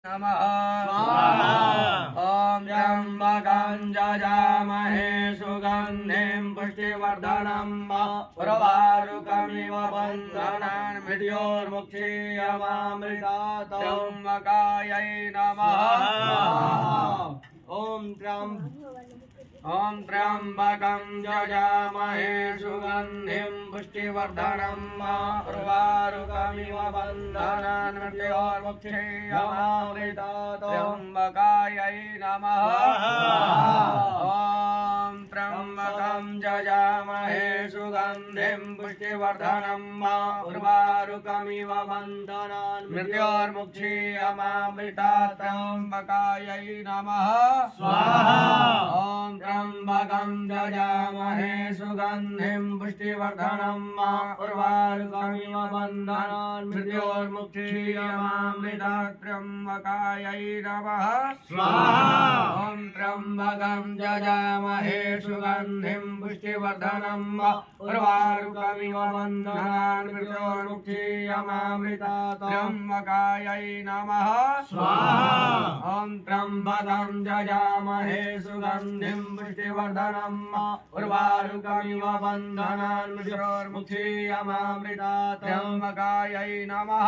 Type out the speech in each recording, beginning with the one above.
नमः। स्वाहा। ॐ त्र्यम्बकं यजामहे सुगन्धिं पुष्टिवर्धनम् उर्वारुकमिव बन्धनान् मृत्योर्मुक्षीयमामृतात् त्र्यम्बकायै नमः। ॐ त्र्यम्बकं यजामहे सुगन्धिं पुष्टिवर्धनम् उर्वारुकमिव बन्धनान् मृत्योर्मुक्षीयमामृतात् त्र्यम्बकायै नमः। ॐ त्र्यम्बकं यजामहे सुगन्धिं पुष्टिवर्धनम् उर्वारुकमिव बन्धनान् मृत्योर्मुक्षीयमामृतात् त्र्यम्बकायै नमः। ॐ त्र्यम्बकं यजामहे सुगन्धिं पुष्टिवर्धनम् उर्वारुकमिव बन्धनान् मृत्योर्मुक्षीयमामृतात् त्र्यम्बकायै नमः। ॐ त्र्यम्बकं यजामहे सुगन्धिं पुष्टिवर्धनम् उर्वारुकमिव बन्धनान् मृत्योर्मुक्षीयमामृतात् त्र्यम्बकायै नमः। ॐ त्र्यम्बकं यजामहे सुगन्धिं पुष्टिवर्धनम् उर्वारुकमिव बन्धनान् मृत्योर्मुक्षीयमामृतात् त्र्यम्बकायै नमः।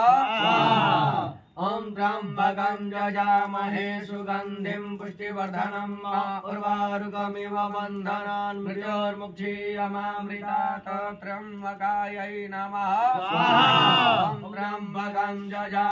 ॐ त्र्यम्बकं यजामहे सुगन्धिं पुष्टिवर्धनम् उर्वारुकमिव बन्धनान् मृत्योर्मुक्षीयमामृतात् त्र्यम्बकायै नमः। ॐ त्र्यम्बकं